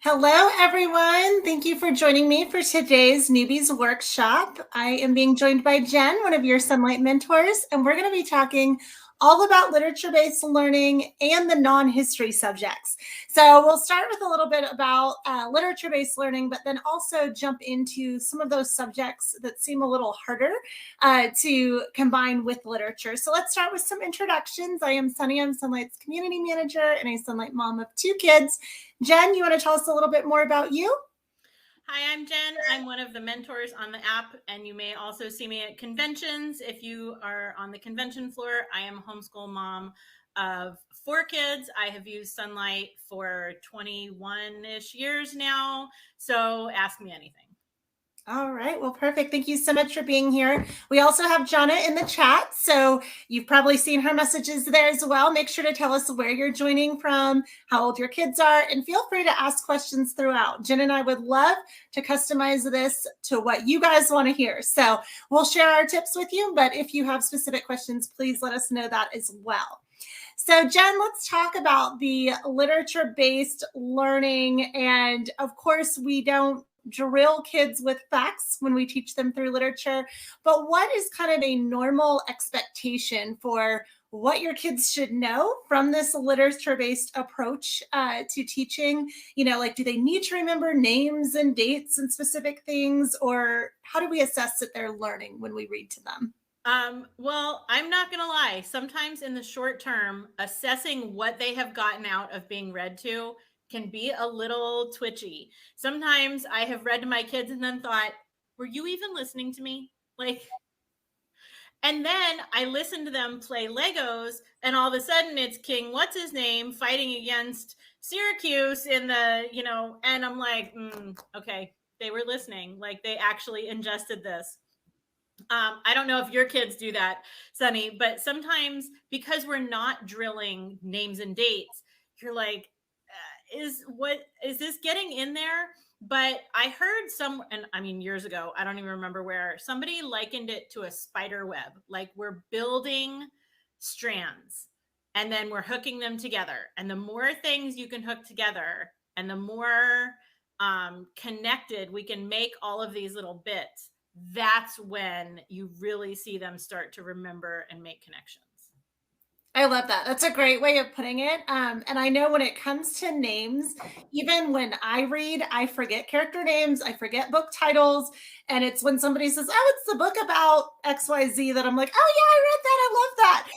Hello, everyone. Thank you for joining me for today's Newbies workshop. I am being joined by Jen, one of your Sonlight mentors, and we're going to be talking all about literature-based learning and the non-history subjects. So we'll start with a little bit about literature-based learning, but then also jump into some of those subjects that seem a little harder to combine with literature. So let's start with some introductions. I am Sunny. I'm Sonlight's community manager and a Sonlight mom of 2 kids. Jen, you want to tell us a little bit more about you? Hi, I'm Jen. I'm one of the mentors on the app, and you may also see me at conventions. If you are on the convention floor, I am a homeschool mom of 4 kids. I have used Sonlight for 21-ish years now, so ask me anything. All right. Well, perfect. Thank you so much for being here. We also have Jonna in the chat. So you've probably seen her messages there as well. Make sure to tell us where you're joining from, how old your kids are, and feel free to ask questions throughout. Jen and I would love to customize this to what you guys want to hear. So we'll share our tips with you. But if you have specific questions, please let us know that as well. So Jen, let's talk about the literature-based learning. And of course, we don't drill kids with facts when we teach them through literature, but what is kind of a normal expectation for what your kids should know from this literature-based approach to teaching? Like, do they need to remember names and dates and specific things, or how do we assess that they're learning when we read to them? Well, I'm not going to lie. Sometimes in the short term, assessing what they have gotten out of being read to can be a little twitchy. Sometimes I have read to my kids and then thought, were you even listening to me? And then I listen to them play Legos, and all of a sudden it's King What's His Name fighting against Syracuse and I'm like, okay, they were listening. Like, they actually ingested this. I don't know if your kids do that, Sunny, but sometimes because we're not drilling names and dates, you're like, is this getting in there? But I heard and I mean, years ago, I don't even remember where, somebody likened it to a spider web. Like, we're building strands and then we're hooking them together. And the more things you can hook together and the more connected we can make all of these little bits, that's when you really see them start to remember and make connections. I love that. That's a great way of putting it. And I know when it comes to names, even when I read, I forget character names, I forget book titles. And it's when somebody says, "Oh, it's the book about XYZ," that I'm like, "Oh, yeah, I read that. I love that."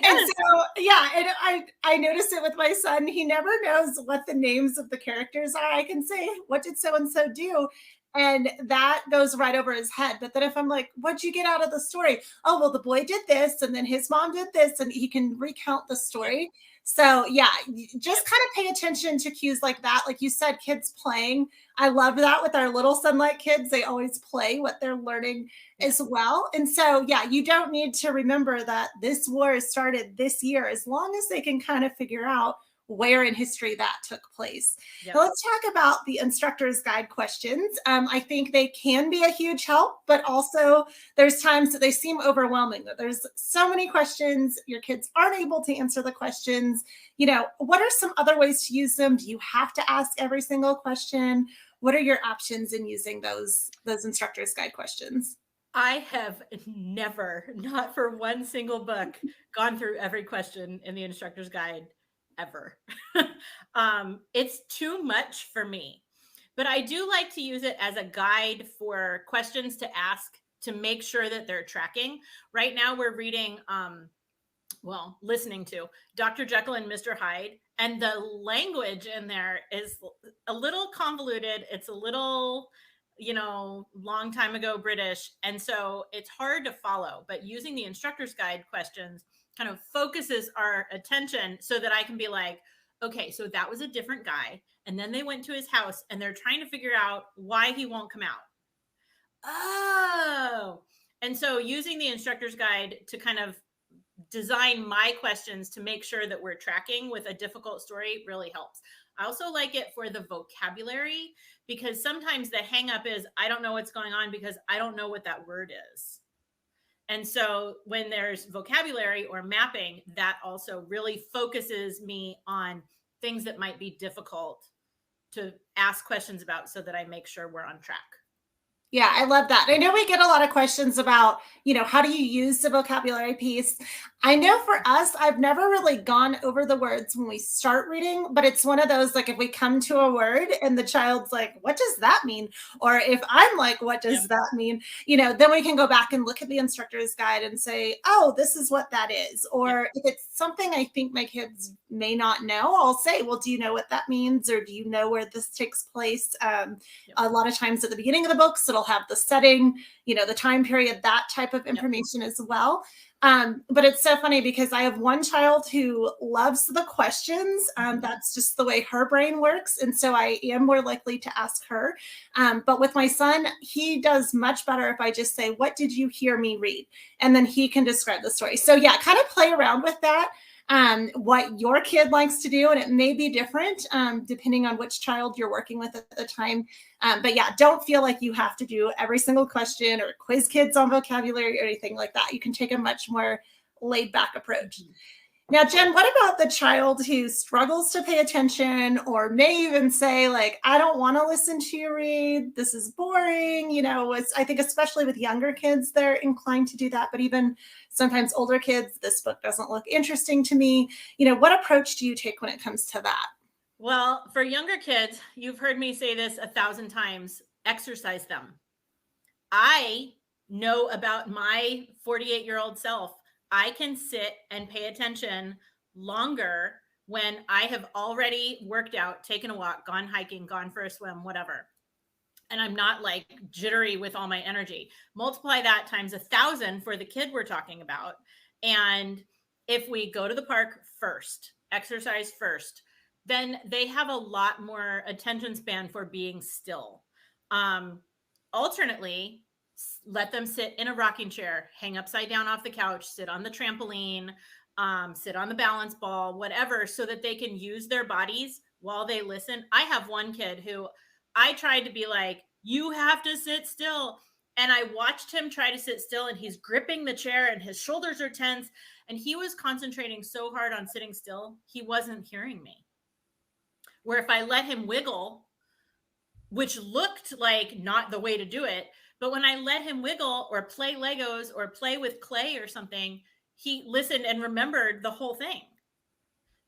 And Yes. so, yeah, and I notice it with my son. He never knows what the names of the characters are. I can say, "What did so and so do?" And that goes right over his head. But then if I'm like, "What'd you get out of the story?" "Oh, well, the boy did this, and then his mom did this," and he can recount the Yep. story. So yeah, just Yep. kind of pay attention to cues like that. Like you said, kids playing. I love that with our little Sonlight kids. They always play what they're learning Yeah. as well. And so, yeah, you don't need to remember that this war started this year as long as they can kind of figure out where in history that took place. Now, Yep. let's talk about the instructor's guide questions. I think they can be a huge help, but also there's times that they seem overwhelming, that there's so many questions, your kids aren't able to answer the questions. What are some other ways to use them? Do you have to ask every single question? What are your options in using those instructor's guide questions? I have never, not for one single book, gone through every question in the instructor's guide ever. It's too much for me. But I do like to use it as a guide for questions to ask to make sure that they're tracking. Right now, we're reading, listening to Dr. Jekyll and Mr. Hyde, and the language in there is a little convoluted. It's a little, long time ago British. And so it's hard to follow. But using the instructor's guide questions kind of focuses our attention so that I can be like, okay, so that was a different guy. And then they went to his house and they're trying to figure out why he won't come out. Oh. And so using the instructor's guide to kind of design my questions to make sure that we're tracking with a difficult story really helps. I also like it for the vocabulary because sometimes the hang up is I don't know what's going on because I don't know what that word is. And so when there's vocabulary or mapping, that also really focuses me on things that might be difficult to ask questions about so that I make sure we're on track. Yeah, I love that. I know we get a lot of questions about, how do you use the vocabulary piece? I know for us, I've never really gone over the words when we start reading, but it's one of those, like, if we come to a word and the child's like, what does that mean? Or if I'm like, what does that mean? Then we can go back and look at the instructor's guide and say, oh, this is what that is. Or if it's something I think my kids may not know, I'll say, well, do you know what that means? Or do you know where this takes place? A lot of times at the beginning of the books, it'll have the setting, the time period, that type of information as well. But it's so funny because I have one child who loves the questions. That's just the way her brain works. And so I am more likely to ask her. But with my son, he does much better if I just say, what did you hear me read? And then he can describe the story. So yeah, kind of play around with that. What your kid likes to do, and it may be different depending on which child you're working with at the time. But yeah, don't feel like you have to do every single question or quiz kids on vocabulary or anything like that. You can take a much more laid back approach. Now, Jen, what about the child who struggles to pay attention or may even say, like, I don't want to listen to you read. This is boring. I think especially with younger kids, they're inclined to do that. But even sometimes older kids, this book doesn't look interesting to me. What approach do you take when it comes to that? Well, for younger kids, you've heard me say this 1,000 times, exercise them. I know about my 48-year-old self. I can sit and pay attention longer when I have already worked out, taken a walk, gone hiking, gone for a swim, whatever. And I'm not like jittery with all my energy. Multiply that times 1,000 for the kid we're talking about. And if we go to the park first, exercise first, then they have a lot more attention span for being still. Alternately, let them sit in a rocking chair, hang upside down off the couch, sit on the trampoline, sit on the balance ball, whatever, so that they can use their bodies while they listen. I have one kid who I tried to be like, you have to sit still. And I watched him try to sit still, and he's gripping the chair and his shoulders are tense. And he was concentrating so hard on sitting still, he wasn't hearing me. Where if I let him wiggle, which looked like not the way to do it, but when I let him wiggle or play Legos or play with clay or something, he listened and remembered the whole thing.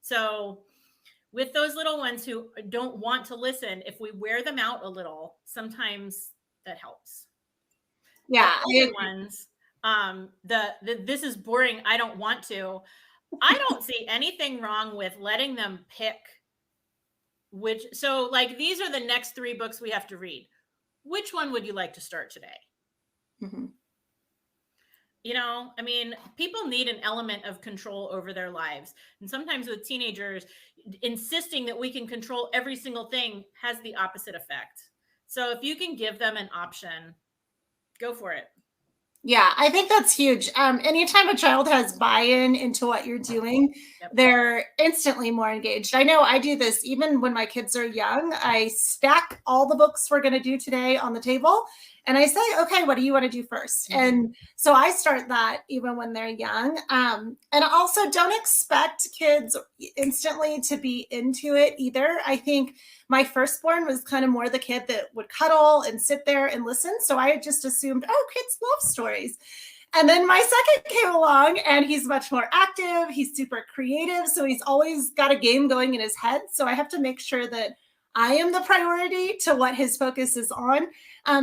So with those little ones who don't want to listen, if we wear them out a little, sometimes that helps. Yeah. The older ones, this is boring, I don't want to. I don't see anything wrong with letting them pick so like these are the next 3 books we have to read. Which one would you like to start today? Mm-hmm. I mean, people need an element of control over their lives. And sometimes with teenagers, insisting that we can control every single thing has the opposite effect. So if you can give them an option, go for it. Yeah, I think that's huge. Anytime a child has buy-in into what you're doing, they're instantly more engaged. I know I do this even when my kids are young. I stack all the books we're going to do today on the table, and I say, okay, what do you want to do first? Mm-hmm. And so I start that even when they're young. And also don't expect kids instantly to be into it either. I think my firstborn was kind of more the kid that would cuddle and sit there and listen. So I just assumed, oh, kids love stories. And then my second came along and he's much more active. He's super creative. So he's always got a game going in his head. So I have to make sure that I am the priority to what his focus is on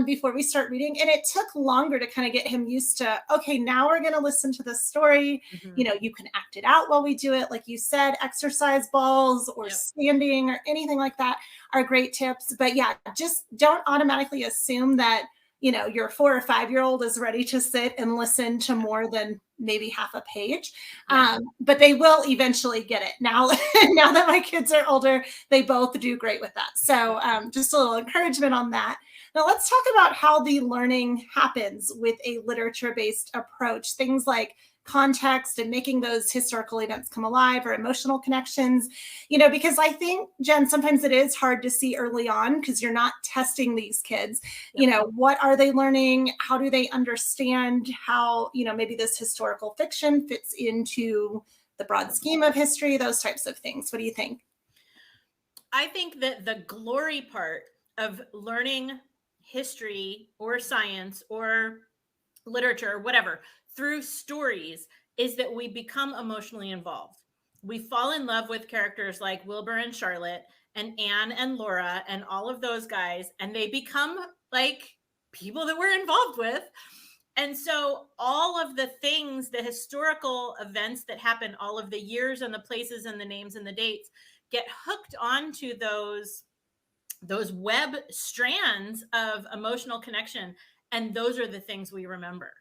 before we start reading. And it took longer to kind of get him used to, okay, now we're going to listen to the story. Mm-hmm. You can act it out while we do it. Like you said, exercise balls or standing or anything like that are great tips. But yeah, just don't automatically assume that, your 4 or 5-year-old is ready to sit and listen to more than maybe half a page. But they will eventually get it. Now that my kids are older, they both do great with that. So just a little encouragement on that. Now let's talk about how the learning happens with a literature-based approach. Things like context and making those historical events come alive or emotional connections, because I think, Jen, sometimes it is hard to see early on because you're not testing these kids. What are they learning? How do they understand how, maybe this historical fiction fits into the broad scheme of history, those types of things. What do you think? I think that the glory part of learning history or science or literature, whatever, through stories is that we become emotionally involved. We fall in love with characters like Wilbur and Charlotte and Anne and Laura and all of those guys, and they become like people that we're involved with. And so all of the things, the historical events that happen, all of the years and the places and the names and the dates get hooked onto those web strands of emotional connection, and those are the things we remember.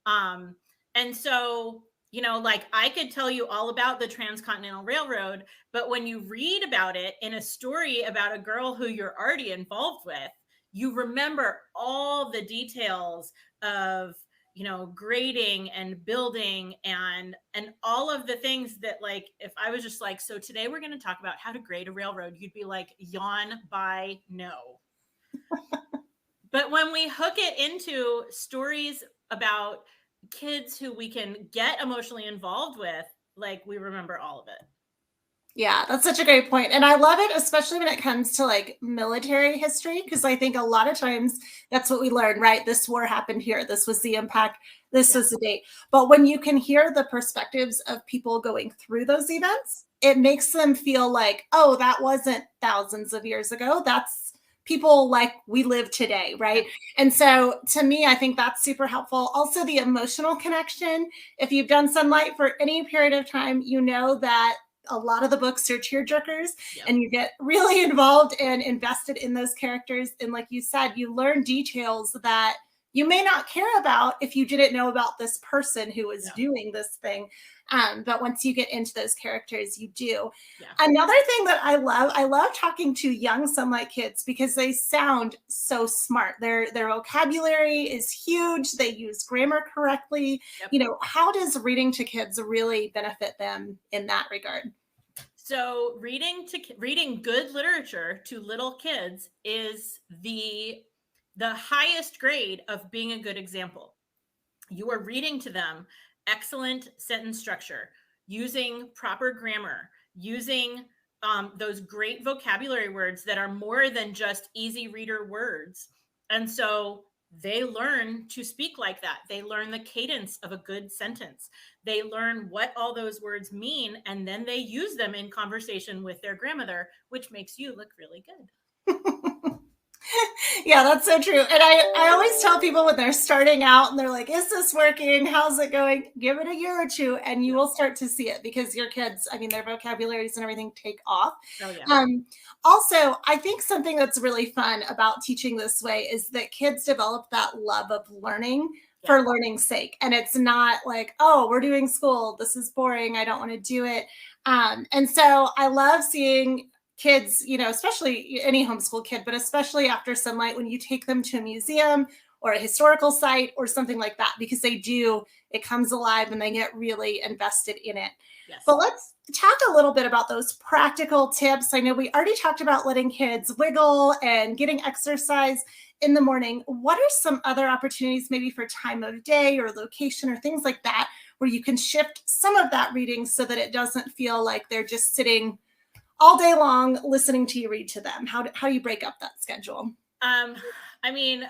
And so, like I could tell you all about the Transcontinental Railroad, but when you read about it in a story about a girl who you're already involved with, you remember all the details of, grading and building and all of the things that, like, if I was just like, so today we're going to talk about how to grade a railroad, you'd be like, yawn by no. But when we hook it into stories about kids who we can get emotionally involved with, like, we remember all of it. Yeah, that's such a great point. And I love it, especially when it comes to like military history, because I think a lot of times that's what we learn, right? This war happened here. This was the impact. This was the date. But when you can hear the perspectives of people going through those events, it makes them feel like, oh, that wasn't thousands of years ago. That's people like we live today, right? And so to me, I think that's super helpful. Also, the emotional connection. If you've done Sonlight for any period of time, you know that a lot of the books are tearjerkers, and you get really involved and invested in those characters. And like you said, you learn details that you may not care about if you didn't know about this person who was doing this thing. But once you get into those characters, you do. Another thing that I love talking to young Sonlight kids because they sound so smart. Their vocabulary is huge. They use grammar correctly. How does reading to kids really benefit them in that regard? So reading good literature to little kids is the highest grade of being a good example. You are reading to them excellent sentence structure, using proper grammar, using those great vocabulary words that are more than just easy reader words. And so they learn to speak like that. They learn the cadence of a good sentence. They learn what all those words mean, and then they use them in conversation with their grandmother, which makes you look really good. Yeah, that's so true. And I always tell people when they're starting out and they're like, is this working? How's it going? Give it a year or two and you will start to see it because your kids, I mean, their vocabularies and everything take off. Oh, yeah. Also, I think something that's really fun about teaching this way is that kids develop that love of learning for learning's sake. And it's not like, oh, we're doing school. This is boring. I don't want to do it. And so I love seeing kids, especially any homeschool kid, but especially after Sonlight, when you take them to a museum or a historical site or something like that, because it comes alive and they get really invested in it. Yes. But let's talk a little bit about those practical tips. I know we already talked about letting kids wiggle and getting exercise in the morning. What are some other opportunities maybe for time of day or location or things like that, where you can shift some of that reading so that it doesn't feel like they're just sitting all day long listening to you read to them? How do you break up that schedule? I mean,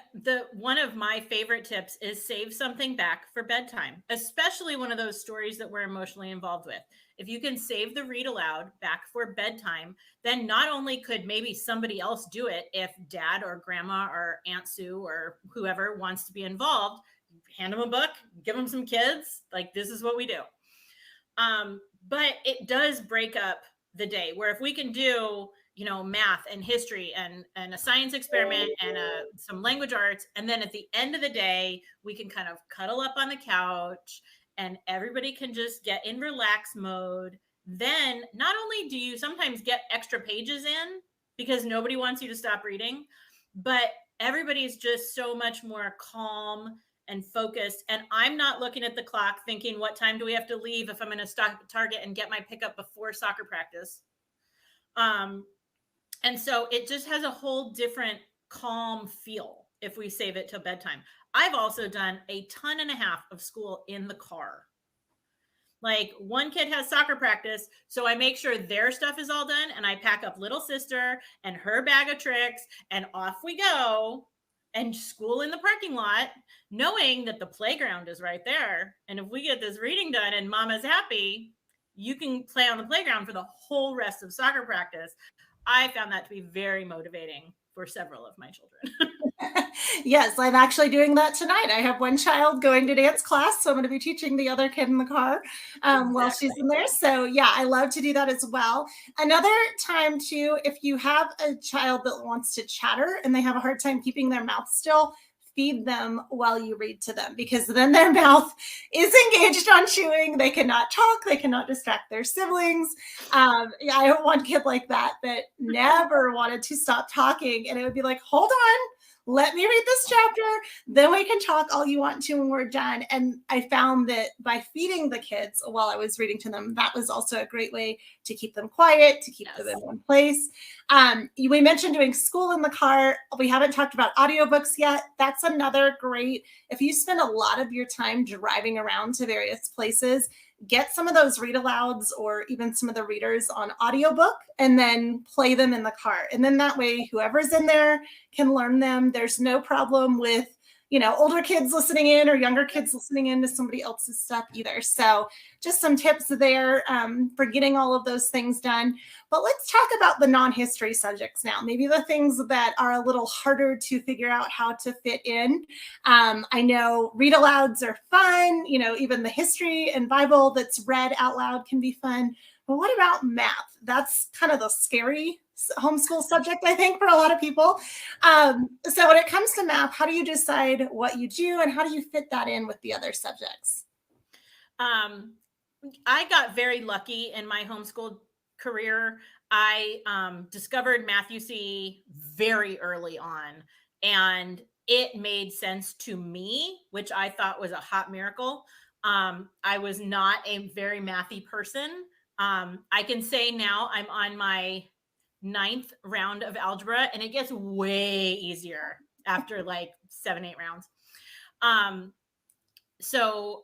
one of my favorite tips is save something back for bedtime, especially one of those stories that we're emotionally involved with. If you can save the read aloud back for bedtime, then not only could maybe somebody else do it if dad or grandma or Aunt Sue or whoever wants to be involved, hand them a book, give them some kids. Like, this is what we do. But it does break up the day, where if we can do, math and history and a science experiment and some language arts, and then at the end of the day, we can kind of cuddle up on the couch and everybody can just get in relax mode. Then not only do you sometimes get extra pages in because nobody wants you to stop reading, but everybody's just so much more calm and focused. And I'm not looking at the clock thinking, what time do we have to leave if I'm going to stop at Target and get my pickup before soccer practice? And so it just has a whole different calm feel if we save it till bedtime. I've also done a ton and a half of school in the car. Like one kid has soccer practice, so I make sure their stuff is all done and I pack up little sister and her bag of tricks and off we go and school in the parking lot, knowing that the playground is right there. And if we get this reading done and mama's happy, you can play on the playground for the whole rest of soccer practice. I found that to be very motivating for several of my children. Yes, I'm actually doing that tonight. I have one child going to dance class, so I'm going to be teaching the other kid in the car while she's in there. So yeah, I love to do that as well. Another time too, if you have a child that wants to chatter and they have a hard time keeping their mouth still, feed them while you read to them, because then their mouth is engaged on chewing. They cannot talk. They cannot distract their siblings. Yeah, I have one kid like that never wanted to stop talking. And it would be like, hold on, let me read this chapter, then we can talk all you want to when we're done. And I found that by feeding the kids while I was reading to them, that was also a great way to keep them quiet, to keep them in one place. We mentioned doing school in the car. We haven't talked about audiobooks yet. That's another great, if you spend a lot of your time driving around to various places, get some of those read alouds or even some of the readers on audiobook and then play them in the car. And then that way, whoever's in there can learn them. There's no problem with, older kids listening in or younger kids listening in to somebody else's stuff either. So just some tips there for getting all of those things done. But let's talk about the non-history subjects now, maybe the things that are a little harder to figure out how to fit in. I know read alouds are fun, even the history and Bible that's read out loud can be fun. But what about math? That's kind of the scary homeschool subject, I think, for a lot of people. So when it comes to math, how do you decide what you do and how do you fit that in with the other subjects? I got very lucky in my homeschool career. I discovered Math UC very early on, and it made sense to me, which I thought was a hot miracle. I was not a very mathy person. I can say now I'm on my 9th round of algebra, and it gets way easier after like 7-8 rounds. So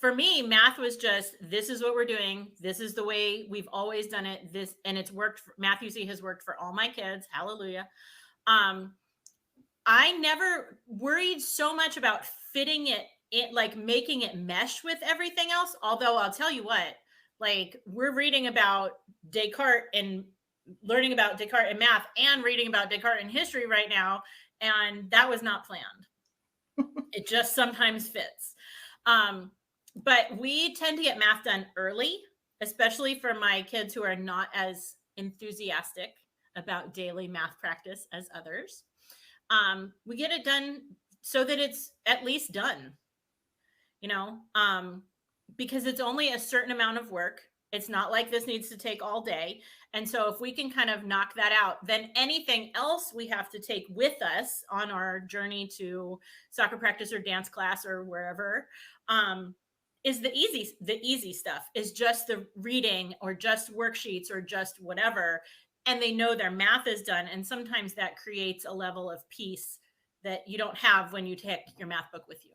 for me, math was just, this is what we're doing. This is the way we've always done it. And it's worked. Math UC has worked for all my kids. Hallelujah. I never worried so much about fitting it, like making it mesh with everything else. Although I'll tell you what, like we're reading about Descartes and learning about Descartes in math and reading about Descartes in history right now. And that was not planned. It just sometimes fits. But we tend to get math done early, especially for my kids who are not as enthusiastic about daily math practice as others. We get it done so that it's at least done, because it's only a certain amount of work. It's not like this needs to take all day. And so if we can kind of knock that out, then anything else we have to take with us on our journey to soccer practice or dance class or wherever, is the easy stuff, is just the reading or just worksheets or just whatever. And they know their math is done. And sometimes that creates a level of peace that you don't have when you take your math book with you.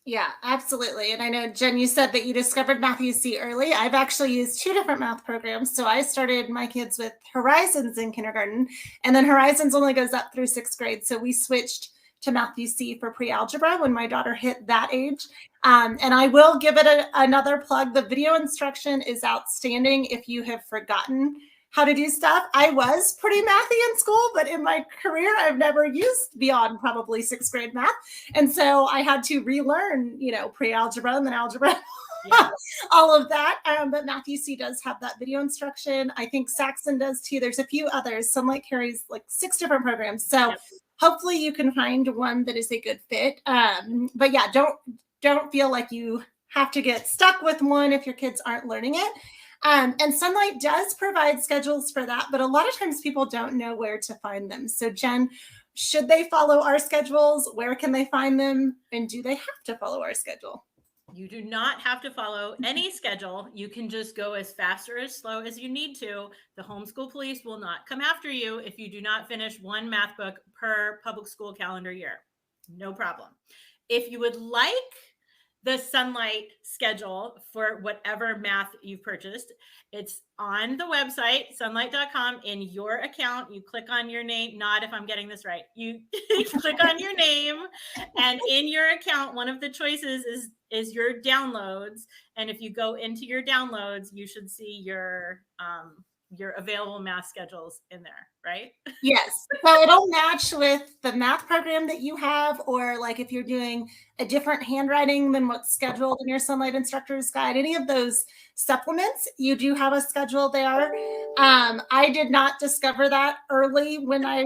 Yeah, absolutely. And I know, Jen, you said that you discovered Math UC early. I've actually used 2 different math programs. So I started my kids with Horizons in kindergarten, and then Horizons only goes up through 6th grade. So we switched to Math UC for pre-algebra when my daughter hit that age. And I will give it another plug. The video instruction is outstanding if you have forgotten how to do stuff. I was pretty mathy in school, but in my career, I've never used beyond probably 6th grade math. And so I had to relearn, pre-algebra and then algebra, yeah. All of that. But Math UC does have that video instruction. I think Saxon does too. There's a few others. Sonlight carries like 6 different programs. So yep. Hopefully you can find one that is a good fit. But yeah, don't feel like you have to get stuck with one if your kids aren't learning it. And Sonlight does provide schedules for that, but a lot of times people don't know where to find them. So Jen, should they follow our schedules? Where can they find them? And do they have to follow our schedule? You do not have to follow any schedule. You can just go as fast or as slow as you need to. The homeschool police will not come after you if you do not finish 1 math book per public school calendar year. No problem. If you would like the Sonlight schedule for whatever math you've purchased. It's on the website, sonlight.com. In your account, you click on your name, not if I'm getting this right. You click on your name, and in your account, one of the choices is your downloads. And if you go into your downloads, you should see your available math schedules in there, right? Yes. So it'll match with the math program that you have, or like if you're doing a different handwriting than what's scheduled in your Sonlight Instructor's Guide, any of those supplements, you do have a schedule there. I did not discover that early when I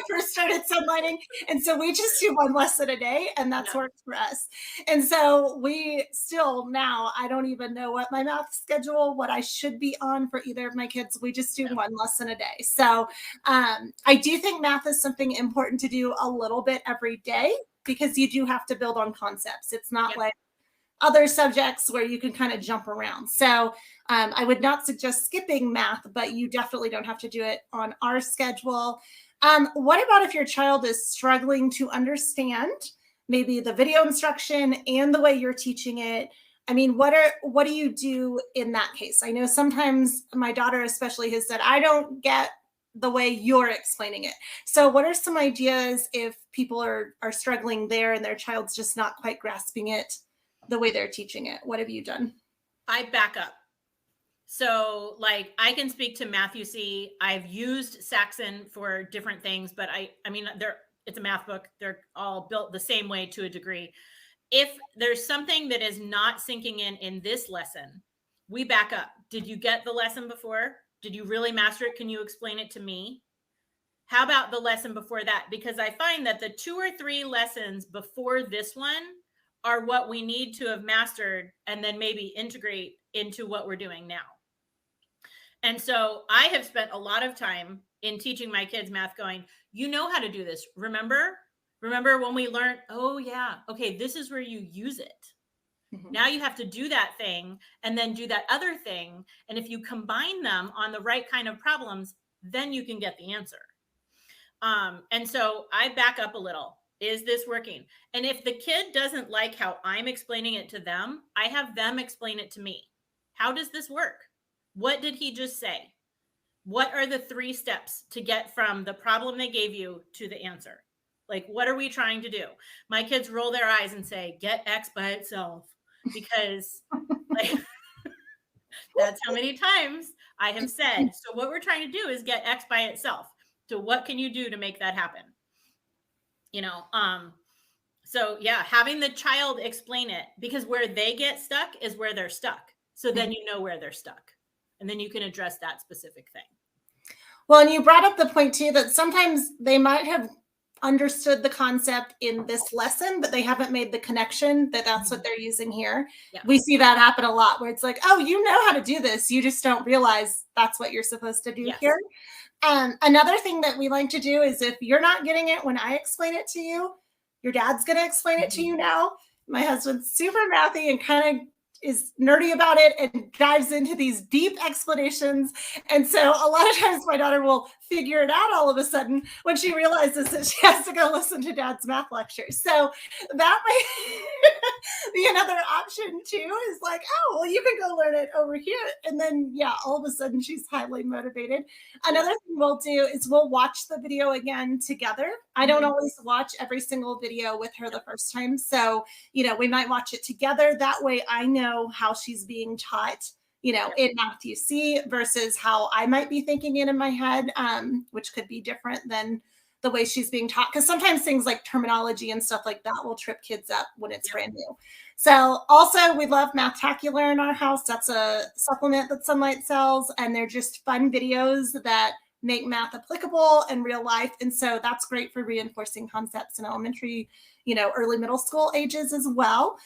first started sunlighting. And so we just do one lesson a day, and that's worked for us. And so we still now, I don't even know what my math schedule, what I should be on for either of my kids. We just do one lesson a day. So I do think math is something important to do a little bit every day, because you do have to build on concepts. It's not like other subjects where you can kind of jump around. So I would not suggest skipping math, but you definitely don't have to do it on our schedule. What about if your child is struggling to understand maybe the video instruction and the way you're teaching it? I mean, what do you do in that case? I know sometimes my daughter especially has said, I don't get the way you're explaining it. So what are some ideas if people are struggling there and their child's just not quite grasping it the way they're teaching it? What have you done? I back up. So like I can speak to Matthew C. I've used Saxon for different things, but I mean, it's a math book. They're all built the same way to a degree. If there's something that is not sinking in this lesson, we back up. Did you get the lesson before? Did you really master it? Can you explain it to me? How about the lesson before that? Because I find that the 2 or 3 lessons before this one are what we need to have mastered and then maybe integrate into what we're doing now. And so I have spent a lot of time in teaching my kids math going, you know how to do this. Remember when we learned, oh yeah, okay, this is where you use it. Mm-hmm. Now you have to do that thing and then do that other thing. And if you combine them on the right kind of problems, then you can get the answer. And so I back up a little. Is this working? And if the kid doesn't like how I'm explaining it to them, I have them explain it to me. How does this work? What did he just say? What are the 3 steps to get from the problem they gave you to the answer? Like, what are we trying to do? My kids roll their eyes and say, get X by itself. Because like, that's how many times I have said. So what we're trying to do is get X by itself. So what can you do to make that happen? You know, so yeah, having the child explain it, because where they get stuck is where they're stuck. So then you know where they're stuck, and then you can address that specific thing. Well, and you brought up the point too, that sometimes they might have understood the concept in this lesson, but they haven't made the connection that that's what they're using here. Yeah. We see that happen a lot, where it's like, oh, you know how to do this. You just don't realize that's what you're supposed to do here. Another thing that we like to do is if you're not getting it when I explain it to you, your dad's going to explain it to you now. My husband's super mathy and kind of is nerdy about it and dives into these deep explanations. And so a lot of times my daughter will figure it out all of a sudden when she realizes that she has to go listen to dad's math lectures. So that might be another option too, is like, oh, well, you can go learn it over here. And then, yeah, all of a sudden she's highly motivated. Another thing we'll do is we'll watch the video again together. I don't always watch every single video with her the first time. So, you know, we might watch it together. That way I know how she's being taught, you know, in Matthew C versus how I might be thinking it in my head, which could be different than the way she's being taught. Because sometimes things like terminology and stuff like that will trip kids up when it's brand new. So also we love Mathtacular in our house. That's a supplement that Sonlight sells, and they're just fun videos that make math applicable in real life. And so that's great for reinforcing concepts in elementary, you know, early middle school ages as well.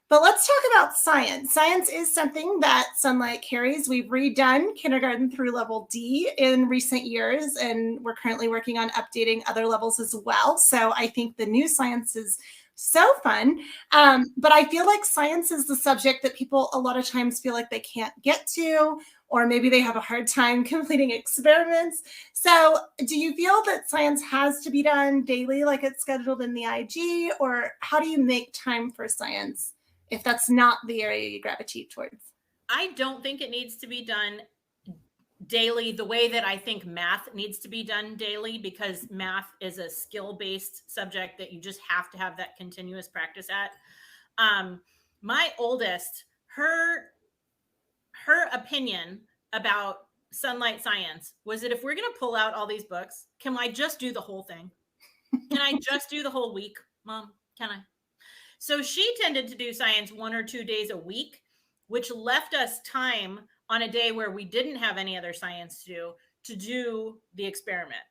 But let's talk about science. Science is something that Sonlight carries. We've redone kindergarten through level D in recent years, and we're currently working on updating other levels as well. So I think the new science is so fun. But I feel like science is the subject that people a lot of times feel like they can't get to, or maybe they have a hard time completing experiments. So do you feel that science has to be done daily like it's scheduled in the IG, or how do you make time for science if that's not the area you gravitate towards? I don't think it needs to be done daily the way that I think math needs to be done daily, because math is a skill-based subject that you just have to have that continuous practice at. My oldest, her opinion about Sonlight science was that if we're going to pull out all these books, can I just do the whole thing? Can I just do the whole week, Mom? Can I? So she tended to do science 1 or 2 days a week, which left us time on a day where we didn't have any other science to do the experiment.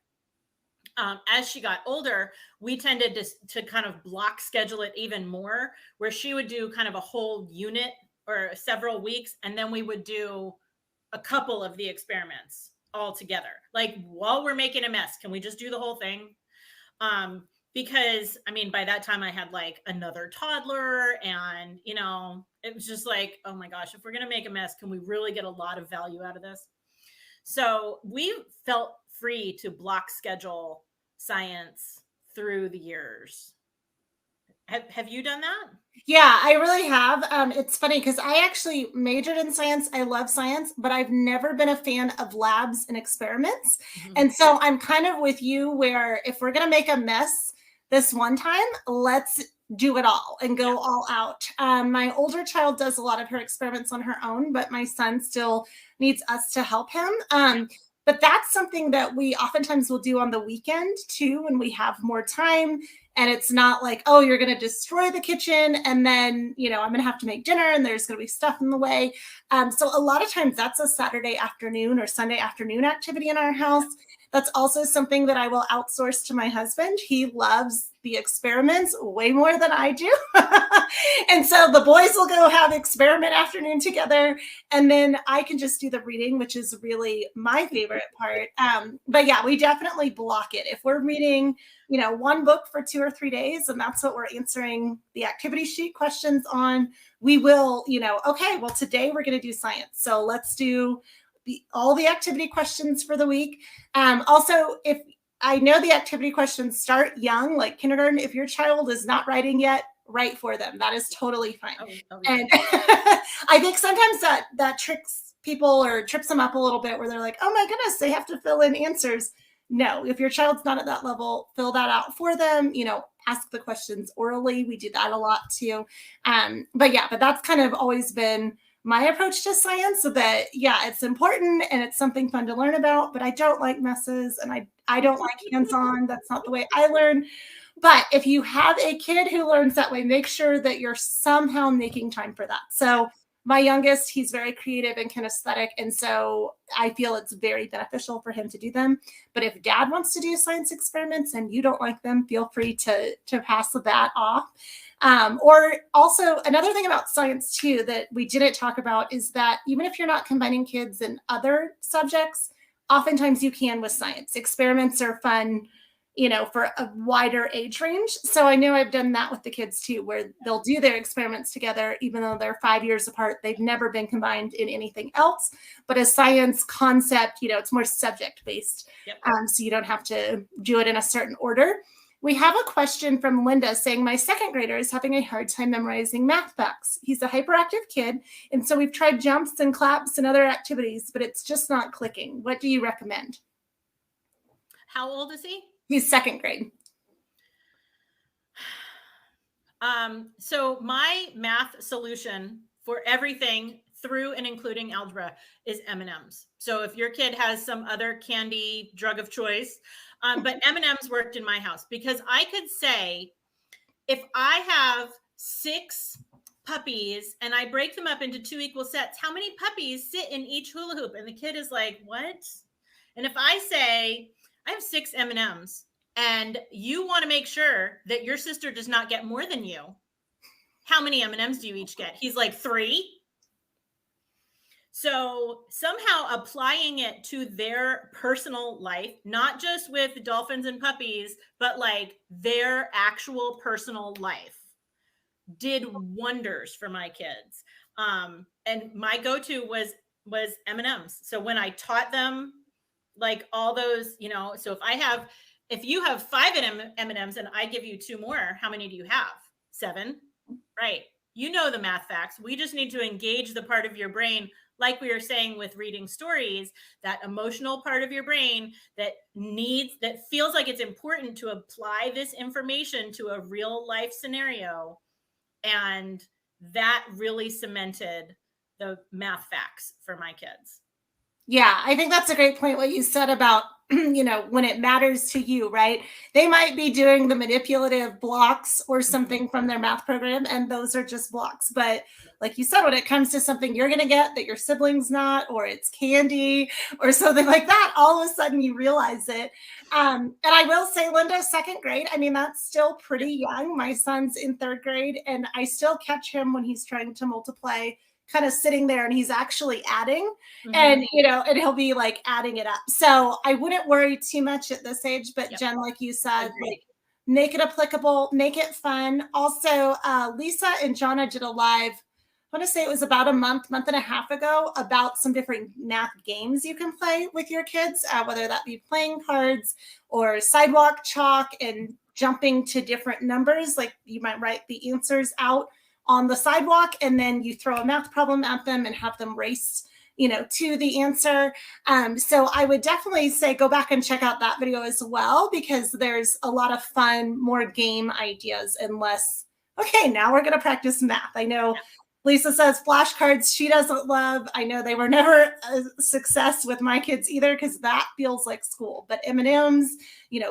As she got older, we tended to kind of block schedule it even more, where she would do kind of a whole unit or several weeks, and then we would do a couple of the experiments all together. Like, while we're making a mess, can we just do the whole thing? Because I mean, by that time I had like another toddler, and it was just like, oh my gosh, if we're going to make a mess, can we really get a lot of value out of this? So we felt free to block schedule science through the years. Have you done that? Yeah, I really have. It's funny because I actually majored in science. I love science, but I've never been a fan of labs and experiments. Mm-hmm. And so I'm kind of with you, where if we're going to make a mess this one time, let's do it all and go all out. My older child does a lot of her experiments on her own, but my son still needs us to help him. But that's something that we oftentimes will do on the weekend too, when we have more time. And it's not like, oh, you're going to destroy the kitchen, and then, I'm going to have to make dinner and there's going to be stuff in the way. So a lot of times that's a Saturday afternoon or Sunday afternoon activity in our house. That's also something that I will outsource to my husband. He loves the experiments way more than I do. And so the boys will go have experiment afternoon together, and then I can just do the reading, which is really my favorite part. But yeah, we definitely block it. If we're reading, one book for 2 or 3 days, and that's what we're answering the activity sheet questions on, we will, okay, well, today we're going to do science. So let's do all the activity questions for the week. Also, if I know the activity questions start young, like kindergarten, if your child is not writing yet, write for them. That is totally fine. Oh, yeah. And I think sometimes that tricks people or trips them up a little bit, where they're like, oh my goodness, they have to fill in answers. No, if your child's not at that level, fill that out for them, ask the questions orally. We do that a lot too. But that's kind of always been my approach to science, so that, it's important and it's something fun to learn about, but I don't like messes, and I don't like hands-on. That's not the way I learn. But if you have a kid who learns that way, make sure that you're somehow making time for that. So my youngest, he's very creative and kinesthetic, and so I feel it's very beneficial for him to do them. But if dad wants to do science experiments and you don't like them, feel free to pass that off. Or also, another thing about science too that we didn't talk about is that even if you're not combining kids in other subjects, oftentimes you can with science. Experiments are fun, for a wider age range. So I know I've done that with the kids too, where they'll do their experiments together, even though they're 5 years apart. They've never been combined in anything else. But a science concept, it's more subject based. Yep. So you don't have to do it in a certain order. We have a question from Linda saying, my second grader is having a hard time memorizing math facts. He's a hyperactive kid, and so we've tried jumps and claps and other activities, but it's just not clicking. What do you recommend? How old is he? He's second grade. So my math solution for everything through and including algebra is M&Ms. So if your kid has some other candy drug of choice, but M&Ms worked in my house, because I could say, if I have 6 puppies and I break them up into 2 equal sets, how many puppies sit in each hula hoop? And the kid is like, what? And if I say, I have 6 M&Ms and you want to make sure that your sister does not get more than you, how many M&Ms do you each get? He's like, 3. So somehow applying it to their personal life, not just with dolphins and puppies, but like their actual personal life, did wonders for my kids. And my go-to was M&Ms. So when I taught them like all those, so if you have 5 M&Ms and I give you 2 more, how many do you have? 7, right? You know the math facts. We just need to engage the part of your brain, like we were saying with reading stories, that emotional part of your brain that feels like it's important to apply this information to a real life scenario. And that really cemented the math facts for my kids. Yeah, I think that's a great point, what you said about, when it matters to you, right? They might be doing the manipulative blocks or something from their math program, and those are just blocks. But like you said, when it comes to something you're going to get that your sibling's not, or it's candy or something like that, all of a sudden you realize it. And I will say, Linda, second grade, I mean, that's still pretty young. My son's in third grade, and I still catch him when he's trying to multiply, kind of sitting there, and he's actually adding, and and he'll be like adding it up. So I wouldn't worry too much at this age, but Jen, like you said, like, make it applicable, make it fun. Also, Lisa and Jonna did a live, I want to say it was about a month and a half ago, about some different math games you can play with your kids, whether that be playing cards or sidewalk chalk and jumping to different numbers. Like, you might write the answers out on the sidewalk, and then you throw a math problem at them and have them race, to the answer. So I would definitely say go back and check out that video as well, because there's a lot of fun, more game ideas and less, okay, now we're going to practice math. I know Lisa says flashcards she doesn't love. I know they were never a success with my kids either, because that feels like school. But M&Ms,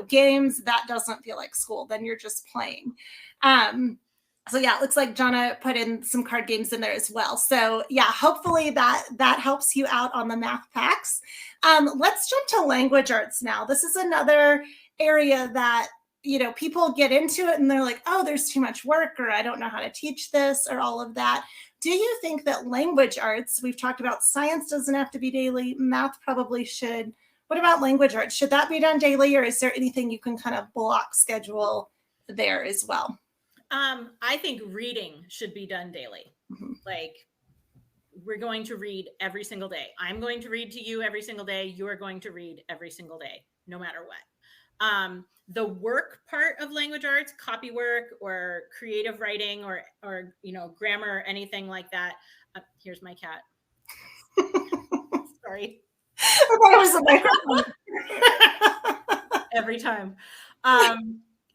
games, that doesn't feel like school. Then you're just playing. So yeah, it looks like Jonna put in some card games in there as well. So yeah, hopefully that helps you out on the math packs. Let's jump to language arts now. This is another area that, people get into it and they're like, oh, there's too much work, or I don't know how to teach this, or all of that. Do you think that language arts, we've talked about science doesn't have to be daily, math probably should. What about language arts? Should that be done daily, or is there anything you can kind of block schedule there as well? I think reading should be done daily. Like, we're going to read every single day. I'm going to read to you every single day. You are going to read every single day, no matter what. The work part of language arts, copy work or creative writing or grammar or anything like that. Here's my cat. Sorry. I thought it was a microphone. Every time.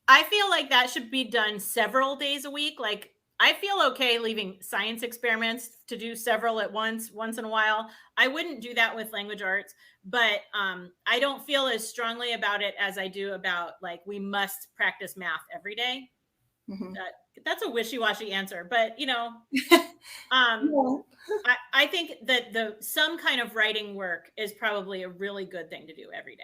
I feel like that should be done several days a week. Like, I feel okay leaving science experiments to do several at once in a while. I wouldn't do that with language arts, but I don't feel as strongly about it as I do about, like, we must practice math every day. That's a wishy-washy answer, but I think that some kind of writing work is probably a really good thing to do every day.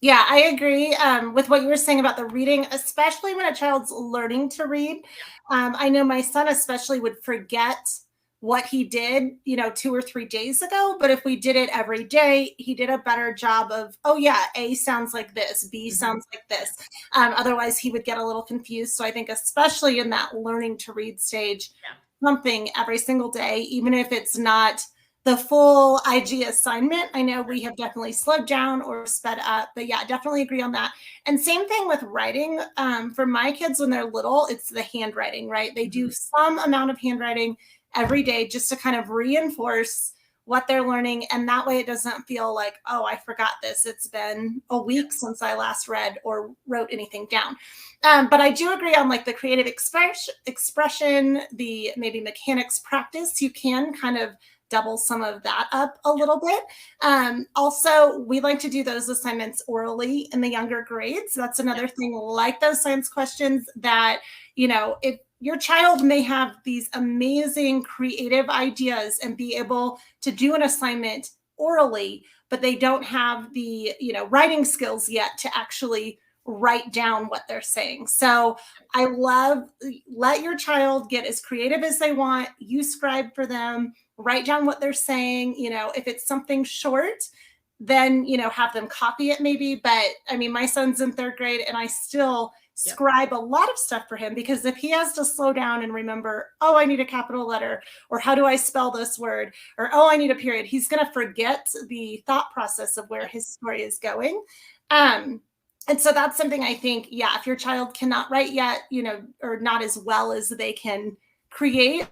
Yeah, I agree with what you were saying about the reading, especially when a child's learning to read. I know my son especially would forget what he did, 2 or 3 days ago. But if we did it every day, he did a better job of, oh yeah, A sounds like this, B sounds like this. Otherwise, he would get a little confused. So I think especially in that learning to read stage, something every single day, even if it's not the full IG assignment. I know we have definitely slowed down or sped up, but yeah, definitely agree on that. And same thing with writing. For my kids, when they're little, it's the handwriting, right? They do some amount of handwriting every day just to kind of reinforce what they're learning. And that way it doesn't feel like, oh, I forgot this. It's been a week since I last read or wrote anything down. But I do agree on, like, the creative expression, the maybe mechanics practice. You can kind of double some of that up a little bit. Also, we like to do those assignments orally in the younger grades. That's another thing, like those science questions, that, if your child may have these amazing creative ideas and be able to do an assignment orally, but they don't have the, writing skills yet to actually write down what they're saying. So I love, let your child get as creative as they want. You scribe for them, write down what they're saying. If it's something short, then, have them copy it maybe. But I mean, my son's in third grade and I still scribe a lot of stuff for him, because if he has to slow down and remember, oh, I need a capital letter, or how do I spell this word, or, oh, I need a period, he's going to forget the thought process of where his story is going. And so that's something I think, if your child cannot write yet, or not as well as they can create,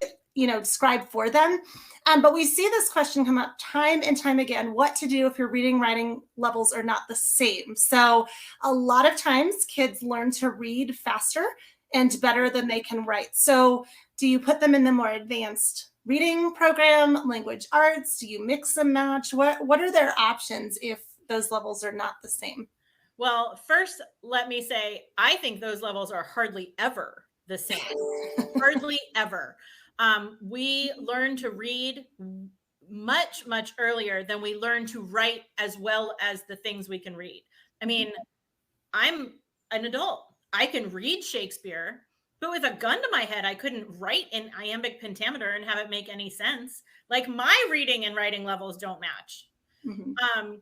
scribe for them. But we see this question come up time and time again, what to do if your reading, writing levels are not the same. So a lot of times kids learn to read faster and better than they can write. So do you put them in the more advanced reading program, language arts? Do you mix and match? What are their options if those levels are not the same? Well, first, let me say, I think those levels are hardly ever the same. Hardly ever. We learn to read much, much earlier than we learn to write as well as the things we can read. I mean, I'm an adult. I can read Shakespeare, but with a gun to my head, I couldn't write in iambic pentameter and have it make any sense. Like, my reading and writing levels don't match. Mm-hmm.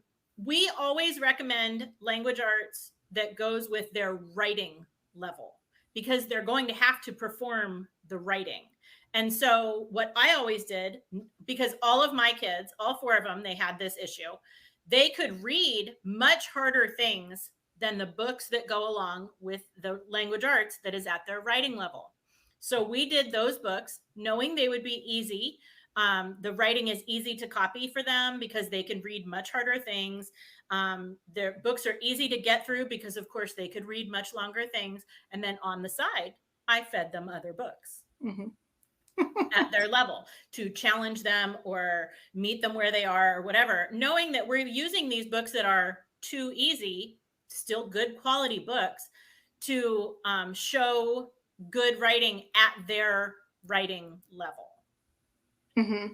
We always recommend language arts that goes with their writing level, because they're going to have to perform the writing. And so what I always did, because all of my kids, all 4 of them, they had this issue. They could read much harder things than the books that go along with the language arts that is at their writing level. So we did those books knowing they would be easy. The writing is easy to copy for them because they can read much harder things. Their books are easy to get through because, of course, they could read much longer things. And then on the side, I fed them other books at their level to challenge them or meet them where they are or whatever, knowing that we're using these books that are too easy, still good quality books, to show good writing at their writing level. Mm-hmm.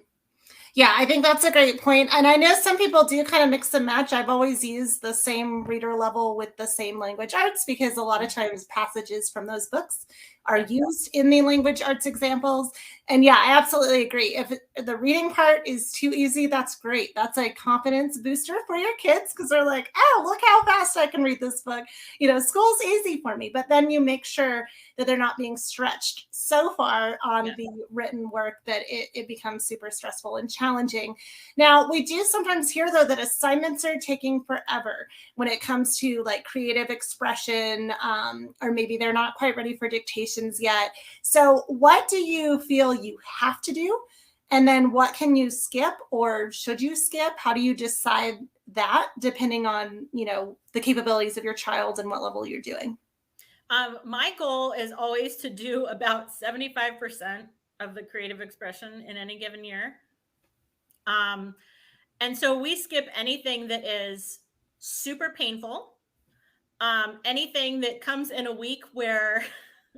Yeah, I think that's a great point. And I know some people do kind of mix and match. I've always used the same reader level with the same language arts, because a lot of times passages from those books are used in the language arts examples. And yeah, I absolutely agree. If the reading part is too easy, that's great. That's a confidence booster for your kids, because they're like, oh, look how fast I can read this book. School's easy for me. But then you make sure that they're not being stretched so far on the written work that it becomes super stressful and challenging. Now, we do sometimes hear, though, that assignments are taking forever when it comes to like creative expression, or maybe they're not quite ready for dictations yet. So what do you feel you have to do? And then what can you skip, or should you skip? How do you decide that, depending on, the capabilities of your child and what level you're doing? My goal is always to do about 75% of the creative expression in any given year. And so we skip anything that is super painful, anything that comes in a week where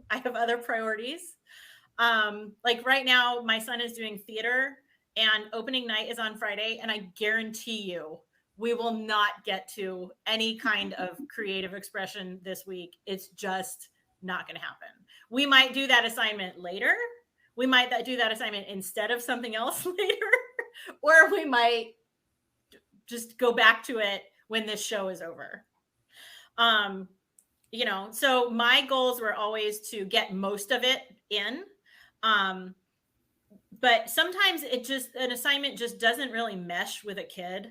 I have other priorities. Like right now, my son is doing theater and opening night is on Friday, and I guarantee you we will not get to any kind of creative expression this week. It's just not going to happen. We might do that assignment later. We might do that assignment instead of something else later, or we might just go back to it when this show is over. So my goals were always to get most of it in. But sometimes an assignment just doesn't really mesh with a kid.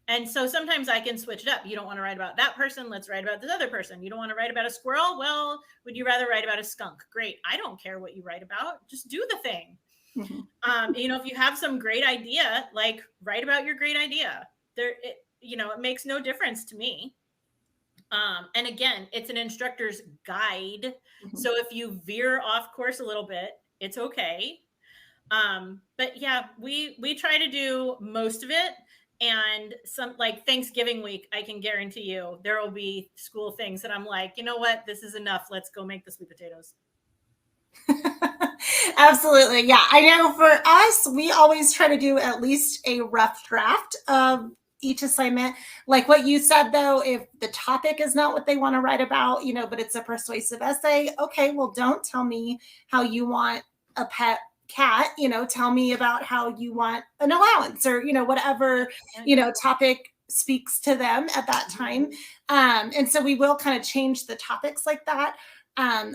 And so sometimes I can switch it up. You don't want to write about that person. Let's write about this other person. You don't want to write about a squirrel. Well, would you rather write about a skunk? Great. I don't care what you write about. Just do the thing. Mm-hmm. If you have some great idea, like write about your great idea. It makes no difference to me. And again, it's an instructor's guide. Mm-hmm. So if you veer off course a little bit, it's okay. But yeah, we try to do most of it. And some, like Thanksgiving week, I can guarantee you there will be school things that I'm like, you know what, this is enough. Let's go make the sweet potatoes. Absolutely. Yeah. I know for us, we always try to do at least a rough draft of each assignment. Like what you said, though, if the topic is not what they want to write about, but it's a persuasive essay. Okay, well, don't tell me how you want a pet cat, tell me about how you want an allowance, or, whatever, topic speaks to them at that time. And so we will kind of change the topics like that.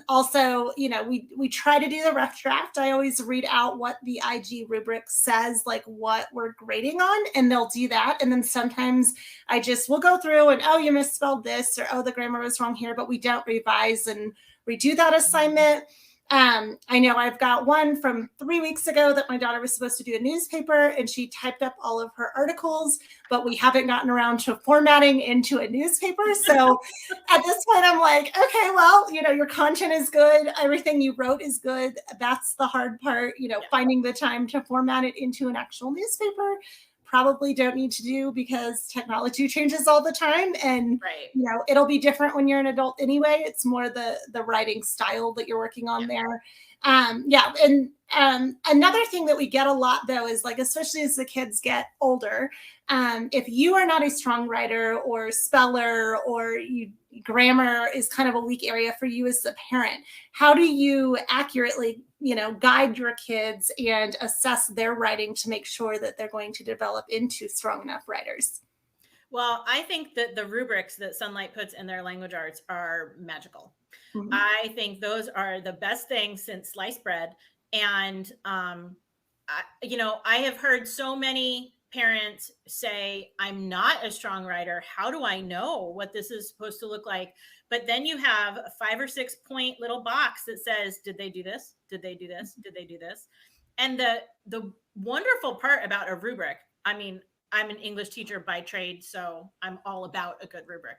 Also, we try to do the rough draft. I always read out what the IG rubric says, like what we're grading on, and they'll do that. And then sometimes we'll go through and, oh, you misspelled this, or, oh, the grammar was wrong here, but we don't revise and redo that assignment. I know I've got one from 3 weeks ago that my daughter was supposed to do a newspaper, and she typed up all of her articles, but we haven't gotten around to formatting into a newspaper. So at this point, I'm like, okay, well, your content is good. Everything you wrote is good. That's the hard part, finding the time to format it into an actual newspaper. Probably don't need to do, because technology changes all the time, and right. it'll be different when you're an adult anyway. It's more the writing style that you're working on there. And another thing that we get a lot, though, is like, especially as the kids get older, if you are not a strong writer or speller, or grammar is kind of a weak area for you as the parent, how do you accurately guide your kids and assess their writing to make sure that they're going to develop into strong enough writers? Well, I think that the rubrics that Sonlight puts in their language arts are magical. Mm-hmm. I think those are the best things since sliced bread. And, I have heard so many parents say, I'm not a strong writer. How do I know what this is supposed to look like? But then you have a 5 or 6 point little box that says, did they do this? Did they do this? Did they do this? And the wonderful part about a rubric, I mean, I'm an English teacher by trade, so I'm all about a good rubric.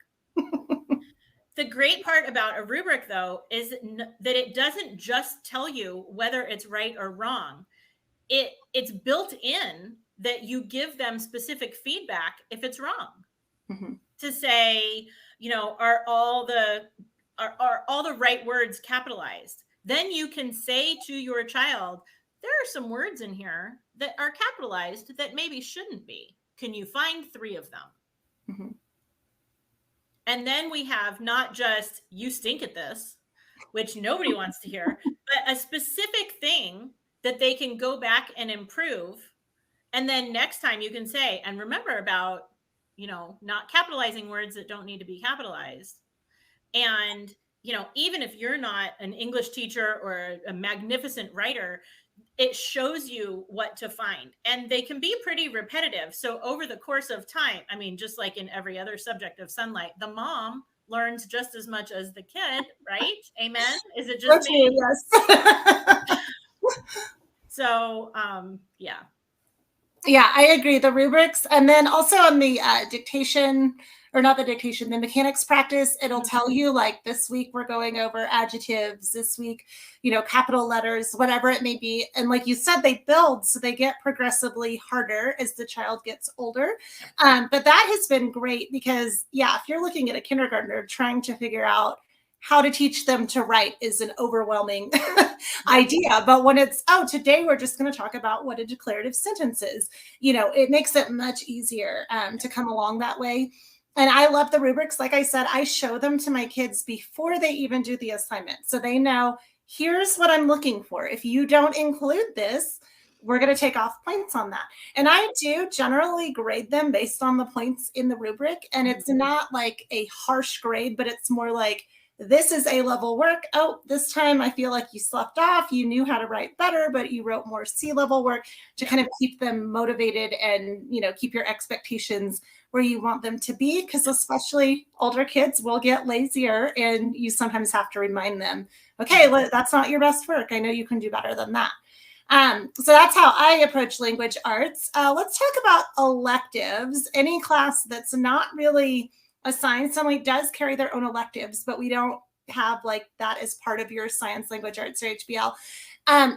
The great part about a rubric, though, is that it doesn't just tell you whether it's right or wrong. It's built in that you give them specific feedback if it's wrong. Mm-hmm. To say, are all the right words capitalized? Then you can say to your child, there are some words in here that are capitalized that maybe shouldn't be. Can you find 3 of them? Mm-hmm. And then we have not just, you stink at this, which nobody wants to hear, but a specific thing that they can go back and improve. And then next time you can say, and remember about, not capitalizing words that don't need to be capitalized. And, even if you're not an English teacher or a magnificent writer, it shows you what to find, and they can be pretty repetitive. So over the course of time, I mean, just like in every other subject of Sonlight, the mom learns just as much as the kid, right? Amen. Is it just me? Yes. So, yeah. Yeah, I agree. The rubrics, and then also on the dictation, or not the dictation, the mechanics practice, it'll tell you, like, this week we're going over adjectives, this week, capital letters, whatever it may be. And like you said, they build, so they get progressively harder as the child gets older. But that has been great, because, if you're looking at a kindergartner trying to figure out how to teach them to write is an overwhelming idea. But when it's, today we're just going to talk about what a declarative sentence is, it makes it much easier to come along that way. And I love the rubrics. Like I said, I show them to my kids before they even do the assignment. So they know, here's what I'm looking for. If you don't include this, we're going to take off points on that. And I do generally grade them based on the points in the rubric. And it's not like a harsh grade, but it's more like, this is A-level work. Oh, this time I feel like you slept off. You knew how to write better, but you wrote more C-level work, to kind of keep them motivated and, keep your expectations where you want them to be. Because especially older kids will get lazier, and you sometimes have to remind them, okay, that's not your best work. I know you can do better than that. So that's how I approach language arts. Let's talk about electives. Any class that's not really assigned, Sonlight does carry their own electives, but we don't have like that as part of your science, language arts, or HBL.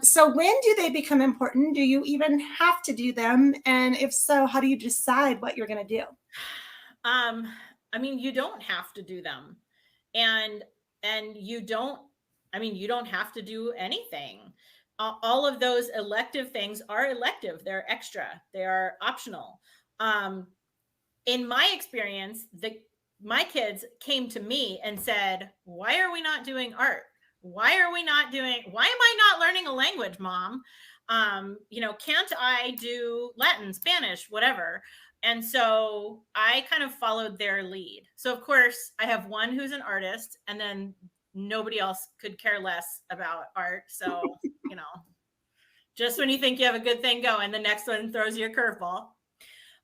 So when do they become important? Do you even have to do them? And if so, how do you decide what you're going to do? I mean, you don't have to do them, and you don't have to do anything. All of those elective things are elective. They're extra. They are optional. In my experience, my kids came to me and said, why are we not doing art? Why am I not learning a language, Mom? Can't I do Latin, Spanish, whatever? And so I kind of followed their lead. So of course I have one who's an artist, and then nobody else could care less about art. So, just when you think you have a good thing going, the next one throws you a curveball.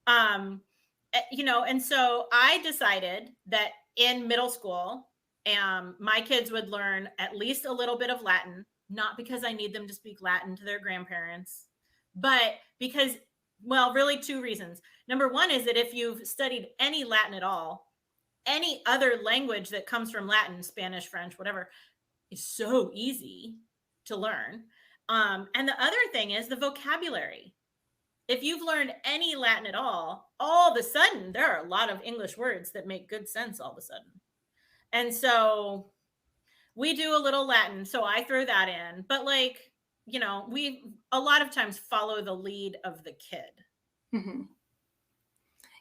And so I decided that in middle school, my kids would learn at least a little bit of Latin, not because I need them to speak Latin to their grandparents, but because, well, really two reasons. Number one is that if you've studied any Latin at all, any other language that comes from Latin, Spanish, French, whatever, is so easy to learn. And the other thing is the vocabulary. If you've learned any Latin at all of a sudden, there are a lot of English words that make good sense all of a sudden. And so we do a little Latin, so I throw that in. But like, you know, we a lot of times follow the lead of the kid. Mm-hmm.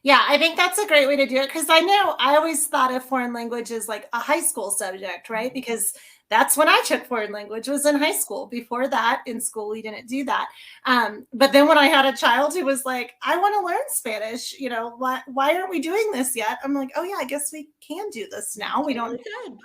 Yeah, I think that's a great way to do it, because I know I always thought of foreign language as like a high school subject, right? Because that's when I took foreign language, was in high school. Before that, in school, we didn't do that. But then when I had a child who was like, I want to learn Spanish, you know, why aren't we doing this yet? I'm like, oh yeah, I guess we can do this now. We don't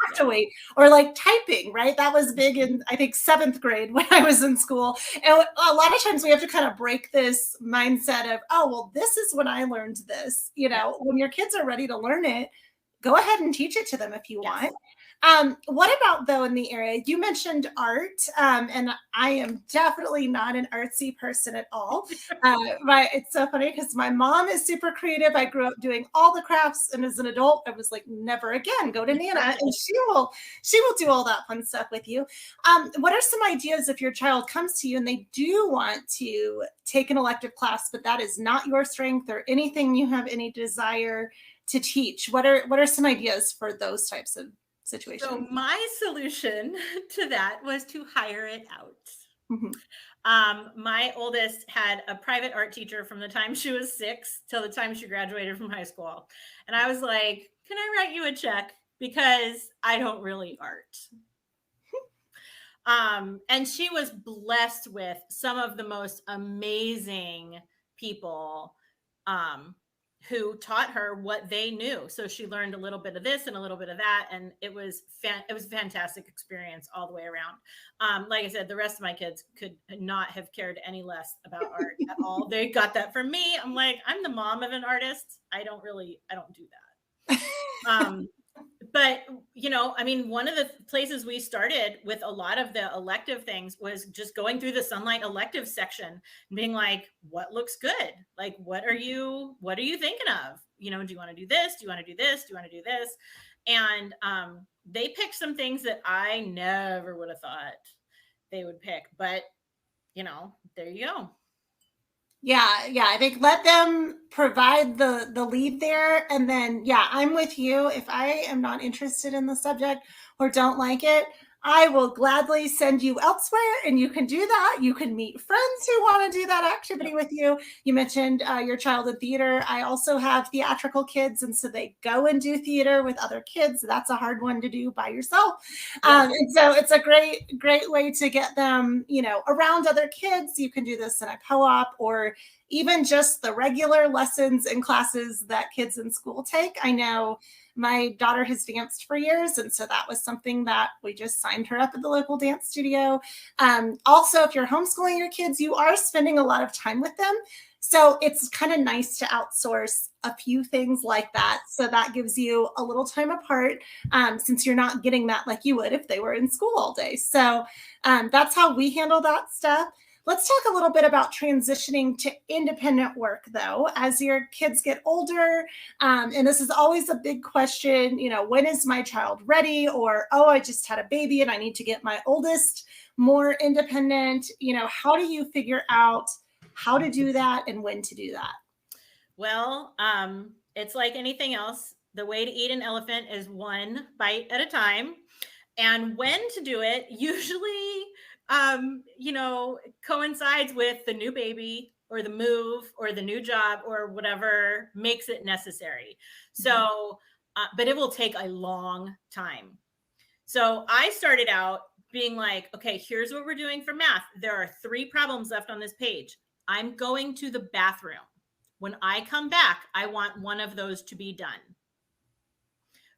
have to wait. Or like typing, right? That was big in, I think, 7th grade when I was in school. And a lot of times we have to kind of break this mindset of, oh, well, this is when I learned this. You know, when your kids are ready to learn it, go ahead and teach it to them if you want. What about, though, in the area, you mentioned art, and I am definitely not an artsy person at all. But it's so funny because my mom is super creative. I grew up doing all the crafts, and as an adult, I was like, never again, go to Nana, and she will do all that fun stuff with you. What are some ideas if your child comes to you and they do want to take an elective class, but that is not your strength or anything you have any desire to teach? What are some ideas for those types of situation? So my solution to that was to hire it out. Mm-hmm. My oldest had a private art teacher from the time she was 6 till the time she graduated from high school. And I was like, can I write you a check? Because I don't really art. And she was blessed with some of the most amazing people who taught her what they knew. So she learned a little bit of this and a little bit of that. And it was a fantastic experience all the way around. Like I said, the rest of my kids could not have cared any less about art at all. They got that from me. I'm like, I'm the mom of an artist. I don't do that. But, you know, I mean, one of the places we started with a lot of the elective things was just going through the Sonlight elective section and being like, what looks good? Like, what are you thinking of? You know, do you want to do this? Do you want to do this? Do you want to do this? And they picked some things that I never would have thought they would pick. But, you know, there you go. Yeah. I think let them provide the lead there. And then, yeah, I'm with you. If I am not interested in the subject or don't like it, I will gladly send you elsewhere, and you can do that. You can meet friends who want to do that activity with you. You mentioned your child in theater. I also have theatrical kids, and so they go and do theater with other kids. That's a hard one to do by yourself. And so it's a great way to get them, you know, around other kids. You can do this in a co-op, or even just the regular lessons and classes that kids in school take. I know my daughter has danced for years, and so that was something that we just signed her up at the local dance studio. Also, if you're homeschooling your kids, you are spending a lot of time with them. So it's kind of nice to outsource a few things like that. So that gives you a little time apart, since you're not getting that like you would if they were in school all day. So that's how we handle that stuff. Let's talk a little bit about transitioning to independent work, though, as your kids get older. And this is always a big question, you know, when is my child ready? Or, oh, I just had a baby and I need to get my oldest more independent. You know, how do you figure out how to do that and when to do that? Well, it's like anything else. The way to eat an elephant is one bite at a time. And when to do it usually you know, coincides with the new baby or the move or the new job or whatever makes it necessary. So, but it will take a long time. So I started out being like, okay, here's what we're doing for math. There are 3 problems left on this page. I'm going to the bathroom. When I come back, I want one of those to be done.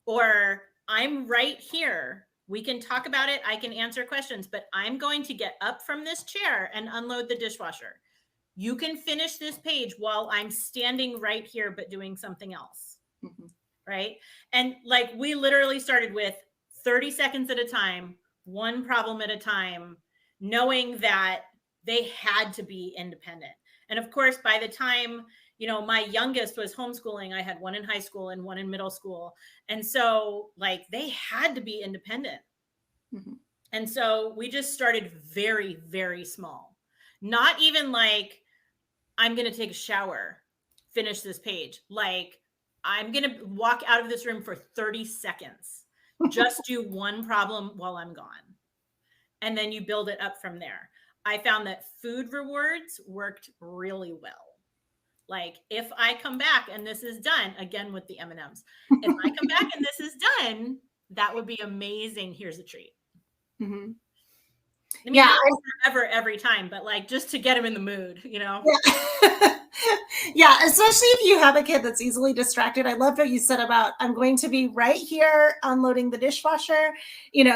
Or I'm right here. We can talk about it. I can answer questions, but I'm going to get up from this chair and unload the dishwasher. You can finish this page while I'm standing right here, but doing something else. Mm-hmm. Right. And like, we literally started with 30 seconds at a time, one problem at a time. knowing that they had to be independent. And of course, by the time, my youngest was homeschooling, I had one in high school and one in middle school. And so like they had to be independent. Mm-hmm. And so we just started very, very small. Not even like, I'm going to take a shower, finish this page. Like, I'm going to walk out of this room for 30 seconds, just do one problem while I'm gone. And then you build it up from there. I found that food rewards worked really well. Like, if I come back and this is done, again with the M&Ms, if I come back and this is done, that would be amazing. Here's a treat. Mm-hmm. I mean, not forever every time, but like just to get them in the mood, Yeah. Yeah, especially if you have a kid that's easily distracted. I love what you said about, I'm going to be right here unloading the dishwasher,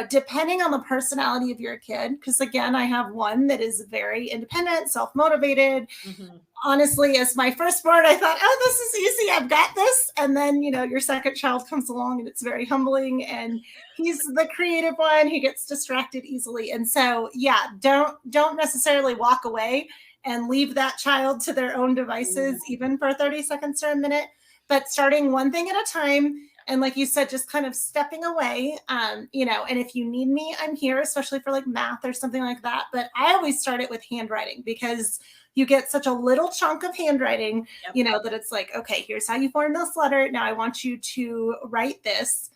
depending on the personality of your kid. Because again, I have one that is very independent, self-motivated. Mm-hmm. Honestly, as my firstborn, I thought, oh, this is easy. I've got this. And then, your second child comes along and it's very humbling. And he's the creative one. He gets distracted easily. And so, yeah, don't necessarily walk away and leave that child to their own devices, even for 30 seconds or a minute, but starting one thing at a time. And like you said, just kind of stepping away, and if you need me, I'm here, especially for like math or something like that. But I always start it with handwriting, because you get such a little chunk of handwriting, that it's like, okay, here's how you form this letter. Now I want you to write this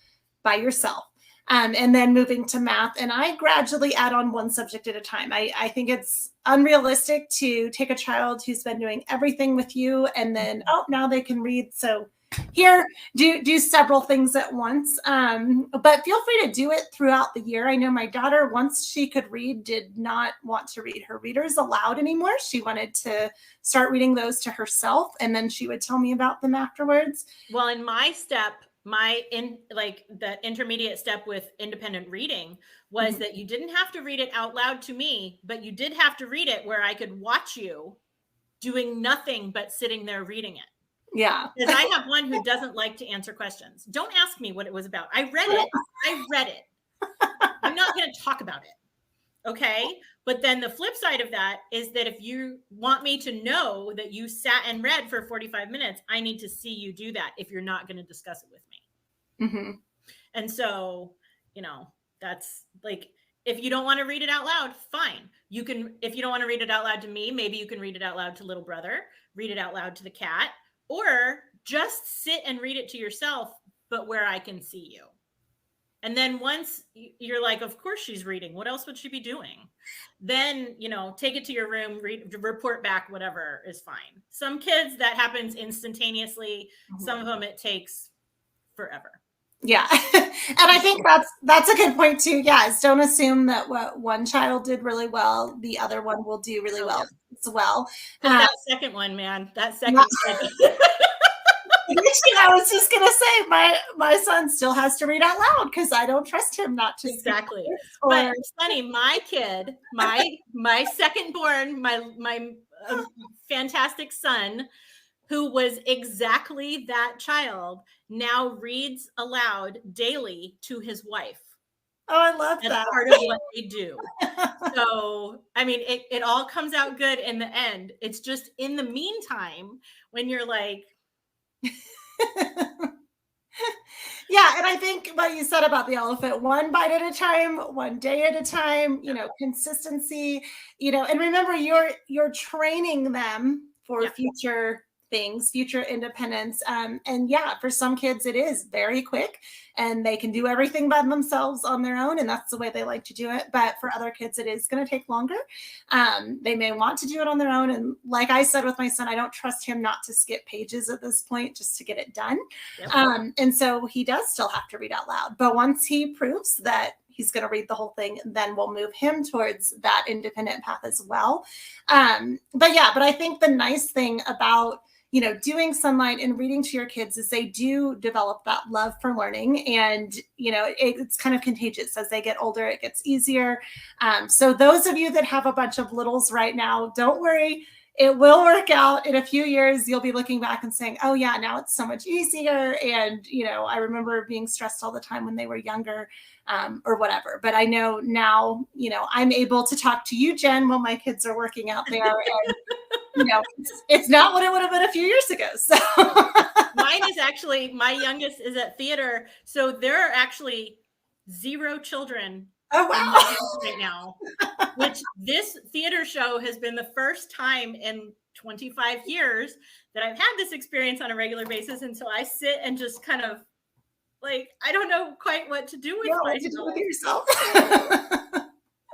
by yourself. And then moving to math. And I gradually add on one subject at a time. I think it's unrealistic to take a child who's been doing everything with you and then, now they can read. So here, do several things at once. But feel free to do it throughout the year. I know my daughter, once she could read, did not want to read her readers aloud anymore. She wanted to start reading those to herself. And then she would tell me about them afterwards. Well, in my step, the intermediate step with independent reading was that you didn't have to read it out loud to me, but you did have to read it where I could watch you doing nothing but sitting there reading it. Yeah. Because I have one who doesn't like to answer questions. Don't ask me what it was about. I read it. I'm not going to talk about it. Okay. But then the flip side of that is that if you want me to know that you sat and read for 45 minutes, I need to see you do that if you're not going to discuss it with me. Mm-hmm. And so, that's like, if you don't want to read it out loud, fine. You can, if you don't want to read it out loud to me, maybe you can read it out loud to little brother, read it out loud to the cat, or just sit and read it to yourself, but where I can see you. And then once you're like, of course she's reading, what else would she be doing? Then, take it to your room, report back, whatever is fine. Some kids that happens instantaneously. Mm-hmm. Some of them it takes forever. Yeah. And I think that's a good point too. Yeah. Is don't assume that what one child did really well, the other one will do really well as well. That second one, man, that second I was just gonna say my son still has to read out loud because I don't trust him not to. Exactly. But it's funny, my kid, my second born, my fantastic son, who was exactly that child, now reads aloud daily to his wife. Oh, I love that. That's part of what they do. So, I mean, it all comes out good in the end. It's just in the meantime, when you're like, yeah, and I think what you said about the elephant, one bite at a time, one day at a time, consistency, and remember you're training them for future things, future independence. And yeah, for some kids it is very quick and they can do everything by themselves on their own. And that's the way they like to do it. But for other kids, it is going to take longer. They may want to do it on their own. And like I said with my son, I don't trust him not to skip pages at this point just to get it done. Yep. And so he does still have to read out loud. But once he proves that he's going to read the whole thing, then we'll move him towards that independent path as well. But I think the nice thing about doing Sonlight and reading to your kids is they do develop that love for learning, and it's kind of contagious. As they get older, it gets easier. So those of you that have a bunch of littles right now, don't worry. it will work out. In a few years, you'll be looking back and saying, oh yeah, now it's so much easier. And, I remember being stressed all the time when they were younger, or whatever. But I know now, I'm able to talk to you, Jen, while my kids are working out there. And, it's not what it would have been a few years ago. So mine is actually, my youngest is at theater. So there are actually 0 children oh, in my wow. house right now, which this theater show has been the first time in 25 years that I've had this experience on a regular basis. And so I sit and just kind of like, I don't know quite what to do with myself. What to do with yourself.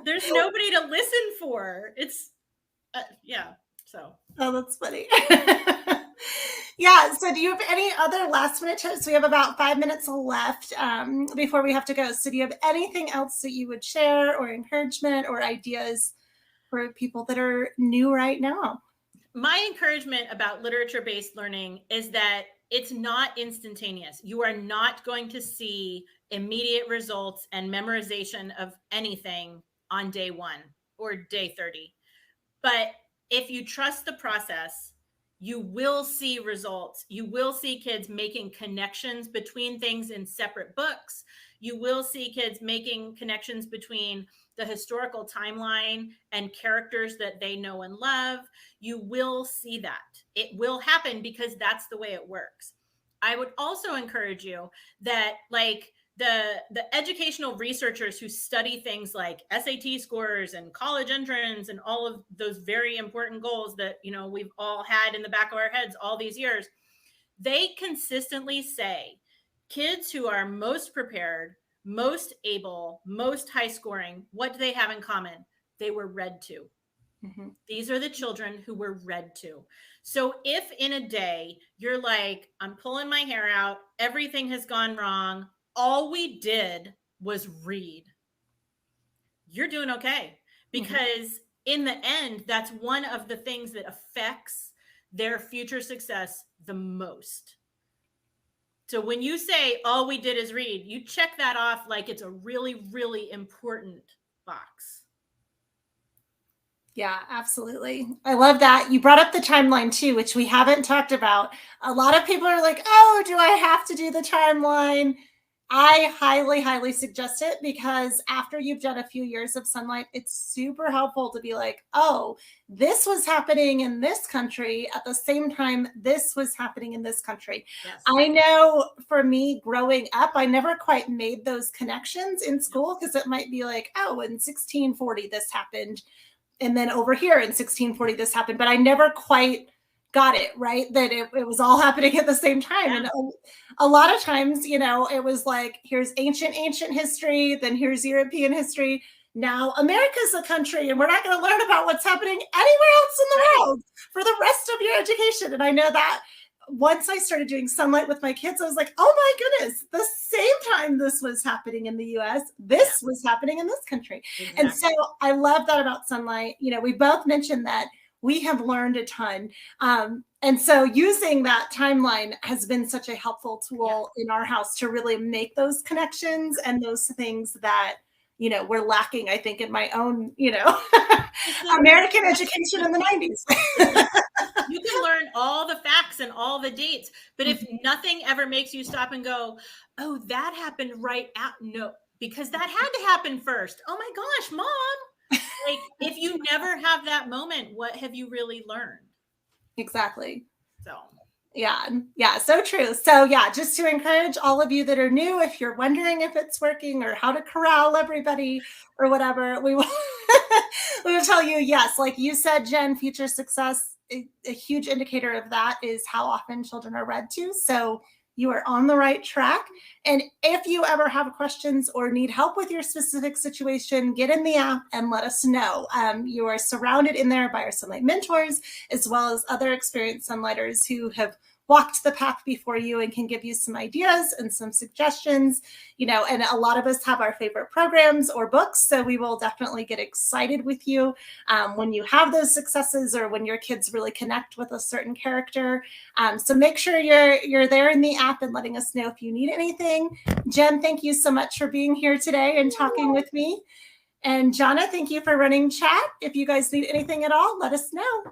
There's nobody to listen for. It's, yeah. So. Oh, that's funny. Yeah. So do you have any other last minute tips? We have about 5 minutes left before we have to go. So do you have anything else that you would share, or encouragement, or ideas for people that are new right now? My encouragement about literature-based learning is that it's not instantaneous. You are not going to see immediate results and memorization of anything on day 1 or day 30. But if you trust the process, you will see results. You will see kids making connections between things in separate books. You will see kids making connections between the historical timeline and characters that they know and love. You will see that. It will happen because that's the way it works. I would also encourage you that, like, the educational researchers who study things like SAT scores and college entrance and all of those very important goals that, we've all had in the back of our heads all these years, they consistently say kids who are most prepared, most able, most high scoring, what do they have in common? They were read to. Mm-hmm. These are the children who were read to. So if in a day you're like, I'm pulling my hair out, everything has gone wrong, all we did was read, you're doing okay. Because in the end, that's one of the things that affects their future success the most. So when you say all we did is read, you check that off like it's a really, really important box. Yeah, absolutely. I love that. You brought up the timeline too, which we haven't talked about. A lot of people are like, oh, do I have to do the timeline? I highly, highly suggest it, because after you've done a few years of Sonlight, it's super helpful to be like, oh, this was happening in this country at the same time this was happening in this country. Yes. I know for me growing up, I never quite made those connections in school, because it might be like, oh, in 1640 this happened, and then over here in 1640 this happened, but I never quite got it right, that it was all happening at the same time. Yeah. And a lot of times, it was like, here's ancient history, then here's European history. Now America's a country, and we're not going to learn about what's happening anywhere else in the world for the rest of your education. And I know that once I started doing Sonlight with my kids, I was like, oh my goodness, the same time this was happening in the US, this was happening in this country. Exactly. And so I love that about Sonlight. We both mentioned that we have learned a ton. And so using that timeline has been such a helpful tool in our house to really make those connections and those things that, we're lacking, I think, in my own, American education in the 90s. You can learn all the facts and all the dates, but if nothing ever makes you stop and go, oh, that happened right out. No, because that had to happen first. Oh my gosh, Mom. Like, if you never have that moment, what have you really learned? Exactly. So yeah, so true. So yeah, just to encourage all of you that are new, if you're wondering if it's working or how to corral everybody or whatever, we will tell you, yes, like you said, Jen, future success, a huge indicator of that is how often children are read to. So you are on the right track. And if you ever have questions or need help with your specific situation, get in the app and let us know. You are surrounded in there by our Sonlight mentors, as well as other experienced Sonlighters who have walked the path before you and can give you some ideas and some suggestions, and a lot of us have our favorite programs or books. So we will definitely get excited with you when you have those successes or when your kids really connect with a certain character. So make sure you're there in the app and letting us know if you need anything. Jen, thank you so much for being here today and talking with me. And Jonna, thank you for running chat. If you guys need anything at all, let us know.